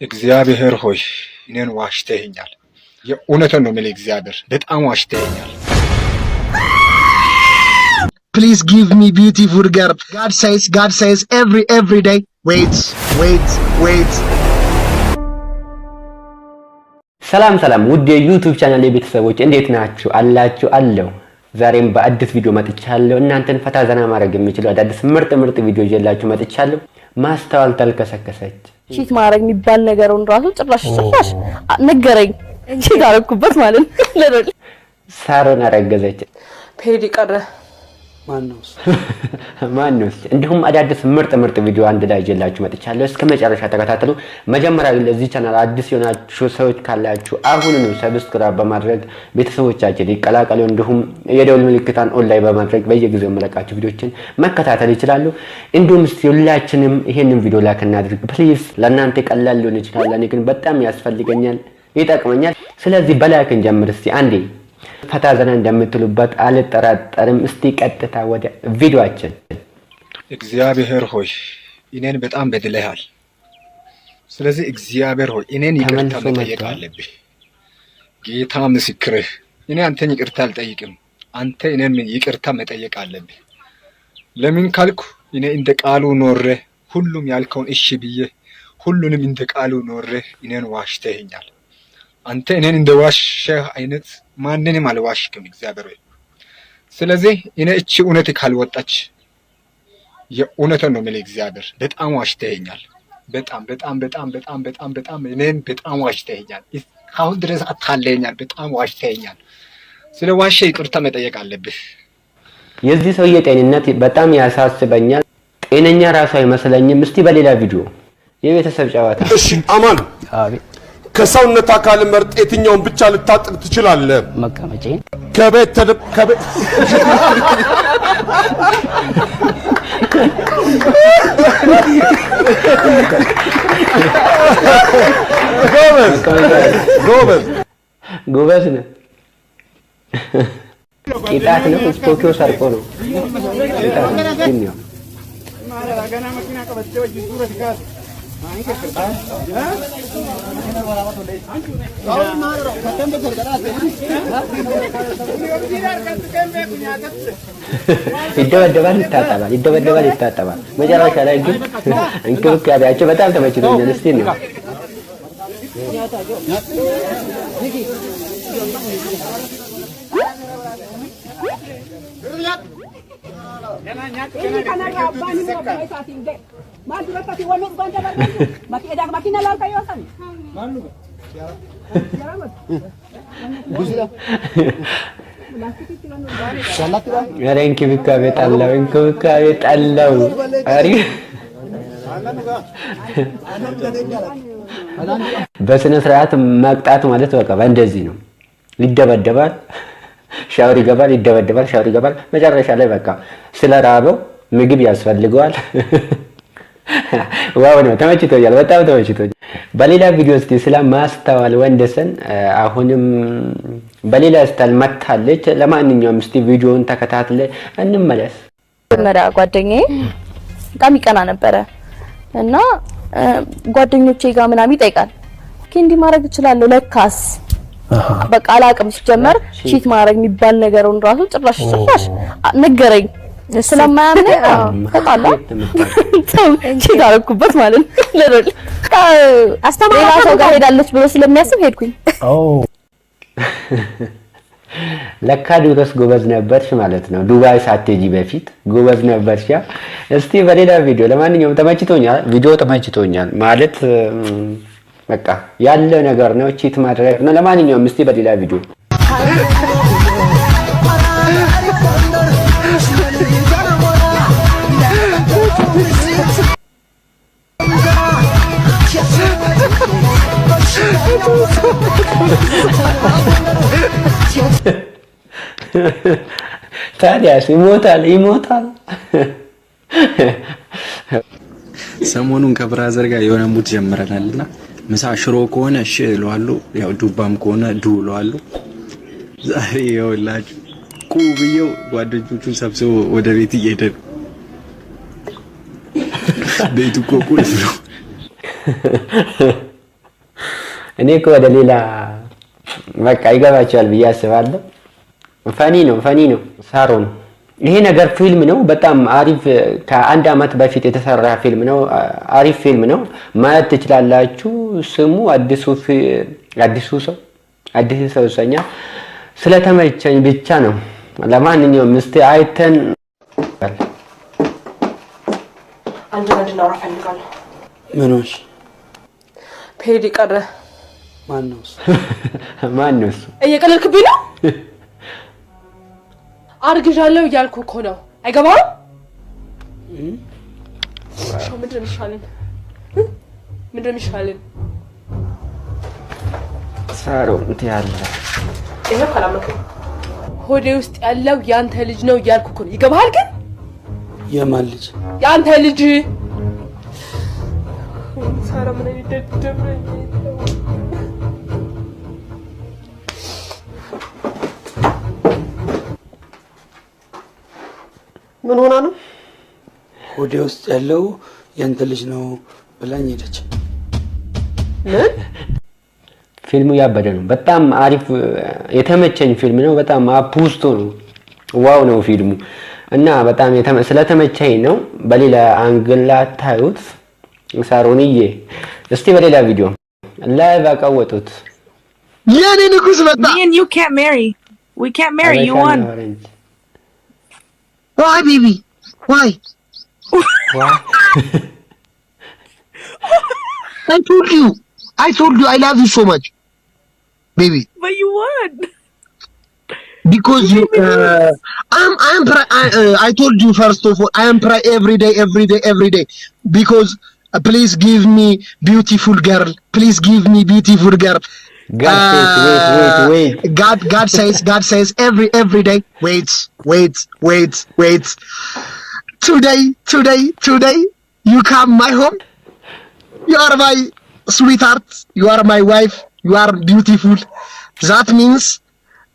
እግዚአብሔር ሆይ እኔን ዋሽተኸኛል። የእውነትን ነው የምልህ እግዚአብሔር በጣም ዋሽተኸኛል። Please give me beautiful girl. God says every day. Wait. ሰላም ውድ የዩቲዩብ ቻናል ቤተሰቦች እንዴት ናችሁ? አለው ዛሬም በአዲስ ቪዲዮ መጥቻለሁ። እናንተን ፈታ ዘና ማድረግ የሚችሉ አዳዲስ ምርጥ ቪዲዮ ይዤላችሁ መጥቻለሁ። ማስተዋል ተልከሰከሰች ቺት ማድረግ የሚባል ነገሩን ራሱ ጭራሽ ነገረኝ። ቺት አደረኩበት ማለት ነው። ሳሮን አረገዘች። ፔዲ ቀረ ማንነው? እንዲሁም አዳዲስ ምርጥ ቪዲዮ አንድ ላይ ይዤላችሁ መጥቻለሁ። እስከ መጨረሻ ተከታተሉ። መጀመሪያ ለዚህ ቻናል አዲስ የሆናችሁ ሰዎች ካላችሁ አሁኑኑ ሰብስክራይብ በማድረግ ቤተሰቦቻችን ይቀላቀሉ። እንዲሁም የደወል ምልክቱን ኦንላይን በማድረግ በየጊዜው መለቃችሁ ቪዲዮችን መከታተል ይችላሉ። እንዲሁም ሁላችንም ይሄንን ቪዲዮ ላይክ እናድርግ ፕሊዝ። ለእናንተ ቀላል ሊሆን ይችላል፣ ለኔ ግን በጣም ያስፈልገኛል፣ ይጠቅመኛል። ስለዚህ በላይክ እንጀምር እስቲ አንዴ። ፈታ ዘና እንደምትሉበት አልጠራጠርም። እስቲ ቀጥታ ወደ ቪዲዮአችን። እግዚአብሔር ሆይ እኔን በጣም በድለሃል። ስለዚህ እግዚአብሔር ሆይ እኔን ይቅርታ መጠየቅ አለብህ። ጌታ ምስክርህ፣ እኔ አንተን ይቅርታ አልጠይቅም፣ አንተ እኔን ይቅርታ መጠየቅ አለብህ። ለምን ካልኩ እኔ እንደ ቃሉ ኖሬ ሁሉም ያልከውን እሺ ብዬ ሁሉንም እንደ ቃሉ ኖሬ እኔን ዋሽተኸኛል። አንተ እኔን እንደ ዋሸህ አይነት ማንንም አልዋሽክም እግዚአብሔር ሆይ። ስለዚህ እኔ እቺ እውነት ካልወጣች የእውነትን ነው የምልህ እግዚአብሔር በጣም ዋሽተኸኛል። በጣም እኔን በጣም ዋሽተኸኛል። እስካሁን ድረስ አታለኸኛል። በጣም ዋሽተኸኛል። ስለ ዋሸ ይቅርታ መጠየቅ አለብህ። የዚህ ሰውዬ ጤንነት በጣም ያሳስበኛል። ጤነኛ ራሱ አይመስለኝም። እስቲ በሌላ ቪዲዮ የቤተሰብ ጨዋታ። እሺ አማን፣ አቤት። ከሰውነት አካል መርጥ የትኛውን ብቻ ልታጥቅ ትችላለህ? መቀመጫዬን ከቤት ጎበዝ ነው። ቂጣት ነው ስፖኪዮ ሰርቆ ነው። ይደበደባል፣ ይታጠባል። መጨረሻ ላይ ግን እንክብካቤያቸው በጣም ተመችቶኛል። እስቲ ነው እንክብካቤ ጠላው። በስነ ስርዓት መቅጣት ማለት በቃ እንደዚህ ነው። ይደበደባል፣ ሻወር ይገባል፣ ይደበደባል፣ ሻወር ይገባል። መጨረሻ ላይ በቃ ስለራበው ምግብ ያስፈልገዋል። ዋው ነው። ተመችቶኛል፣ በጣም ተመችቶኛል። በሌላ ቪዲዮ እስቲ ስለ ማስተዋል ወንደሰን አሁንም በሌላ ስታይል መታለች። ለማንኛውም እስቲ ቪዲዮውን ተከታትለ እንመለስ። መራ ጓደኛዬ በጣም ይቀና ነበረ እና ጓደኞቼ ጋር ምናምን ይጠይቃል። እንዲህ ማድረግ እችላለሁ ለካስ በቃ አላቅም። ሲጀመር ቺት ማድረግ የሚባል ነገሩን ራሱ ጭራሽ ነገረኝ። ስለማያምነኝ ተጣላ ቺት አደረኩበት ማለት ነው። ሌላ ሰው ጋር ሄዳለች ብሎ ስለሚያስብ ሄድኩኝ። ለካ ድረስ ጎበዝ ነበርሽ ማለት ነው። ዱባይ ሳትሄጂ በፊት ጎበዝ ነበርሽ። እስቲ በሌላ ቪዲዮ። ለማንኛውም ተመችቶኛል፣ ቪዲዮ ተመችቶኛል ማለት በቃ ያለ ነገር ነው። ቺት ማድረግ ነው። ለማንኛውም እስቲ በሌላ ቪዲዮ ታዲያስ ይሞታል። ሰሞኑን ከብራዘር ጋር የሆነ ሙድ ጀምረናልና ምሳ ሽሮ ከሆነ እሺ እለዋለሁ። ያው ዱባም ከሆነ ዱ እለዋለሁ። ዛሬ ይኸውላችሁ ብዬው ጓደኞቹን ሰብስቦ ወደ ቤት እየሄደ ቤቱ እኮ ቁልፍ ነው። እኔ እኮ ወደ ሌላ በቃ ይገባቸዋል ብዬ አስባለሁ። ፈኒ ነው ሳሮን። ይሄ ነገር ፊልም ነው፣ በጣም አሪፍ ከአንድ አመት በፊት የተሰራ ፊልም ነው። አሪፍ ፊልም ነው፣ ማየት ትችላላችሁ። ስሙ አዲሱ ሰው ሰኛ ስለተመቸኝ ብቻ ነው። ለማንኛውም እስቲ አይተን አንድ እንድናወራ ፈልጋለሁ። ምን ሆነሽ? ፔዲ ቀረ። ማን ነው? እየቀለልክብኝ ነው? አርግዣለሁ እያልኩ እኮ ነው። አይገባም? ምንድን ነው የሚሻለን? ሳሮን ትያለ ይሄ ካላመንከኝ ሆዴ ውስጥ ያለው ያንተ ልጅ ነው እያልኩ እኮ ነው። ይገባሃል? ግን የማን ልጅ? ያንተ ልጅ። ሳራ ምን ይደደብረኝ? ምን ሆና ነው? ሆዴ ውስጥ ያለው ያንተ ልጅ ነው ብላኝ ሄደች። ምን? ፊልሙ ያበደ ነው። በጣም አሪፍ የተመቸኝ ፊልም ነው። በጣም አፑስቶ ነው። ዋው ነው ፊልሙ እና በጣም ስለተመቸኝ ነው። በሌላ አንግል ታዩት። ሳሮንዬ እስቲ በሌላ ቪዲዮ ላይቭ አቀወጡት። የኔ ንጉስ መጣ። Me and you can't marry. We can't marry. You won. Why, baby? Why? I told you I love you so much, baby. But you won. Because you, I told you first of all, I am pray every day. Because please give me beautiful girl. Please give me beautiful girl. Wait. God says every day. Wait. Today, you come my home. You are my sweetheart. You are my wife. You are beautiful. That means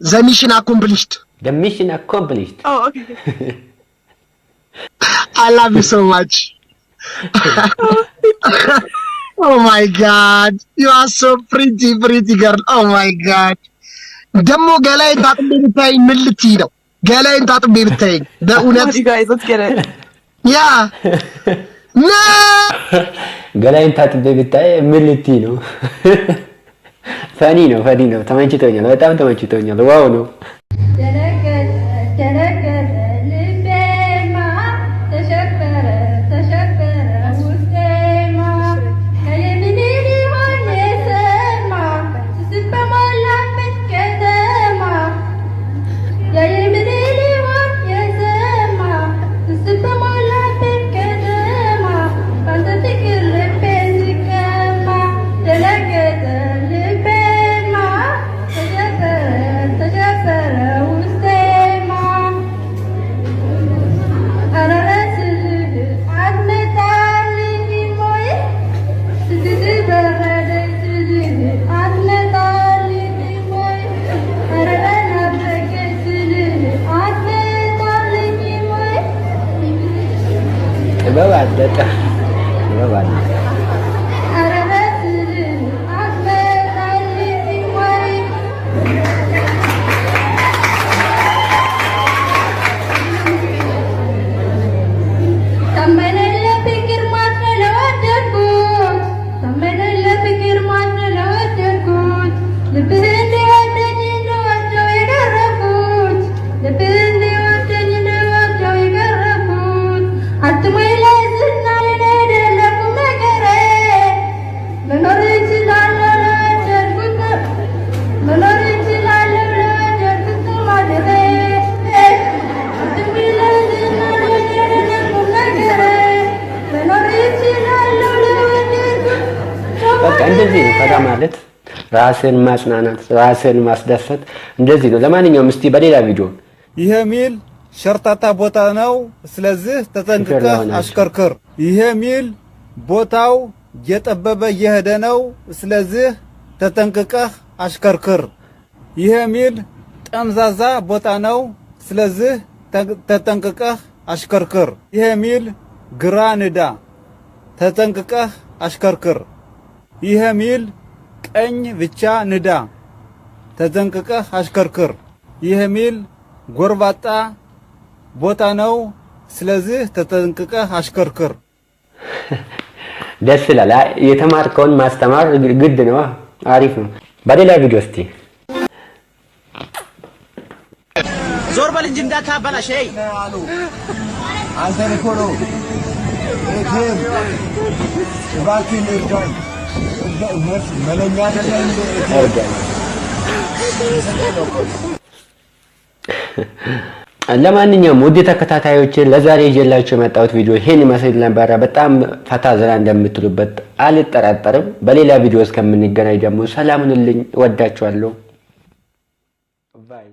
the mission accomplished. The mission accomplished. Oh, okay. I love you so much. Oh my God. You are so pretty girl. Oh my God. Demo ገላይን ታጥቤ ብታይ ምን ልትይ ነው? ገላይን ታጥቤ ብታይ በእውነት You guys, let's get it. ያ ና ገላይን ታጥቤ ብታይ ምን ልትይ ነው? ፈኒ ነው። ተመችቶኛል። በጣም ተመችቶኛል። ዋው ነው። እንደዚህ ነው ፈታ ማለት፣ ራስን ማጽናናት፣ ራስን ማስደሰት እንደዚህ ነው። ለማንኛውም እስቲ በሌላ ቪዲዮ ይሄ ሚል ሸርታታ ቦታ ነው፣ ስለዚህ ተጠንቅቀህ አሽከርክር። ይሄ ሚል ቦታው እየጠበበ እየሄደ ነው። ስለዚህ ተጠንቅቀህ አሽከርክር። ይሄ ሚል ጠምዛዛ ቦታ ነው። ስለዚህ ተጠንቅቀህ አሽከርክር። ይሄ ሚል ግራ ንዳ። ተጠንቅቀህ አሽከርክር። ይሄ ሚል ቀኝ ብቻ ንዳ። ተጠንቅቀህ አሽከርክር። ይሄ ሚል ጎርባጣ ቦታ ነው። ስለዚህ ተጠንቅቀህ አሽከርክር። ደስ ይላል። የተማርከውን ማስተማር ግድ ነው። አሪፍ ነው። በሌላ ቪዲዮ እስቲ ዞር በል እንጂ እንዳታበላሽ። አንተ እኮ ነው እቴም እባክህን እርዳኝ። መለኛ አይደለም እርዳኝ። ለማንኛውም ውድ ተከታታዮች ለዛሬ ይዤላችሁ የመጣሁት ቪዲዮ ይሄን ይመስል ነበረ። በጣም ፈታ ዘና እንደምትሉበት አልጠራጠርም። በሌላ ቪዲዮ እስከምንገናኝ ደግሞ ሰላም ሁኑልኝ። እወዳችኋለሁ። ባይ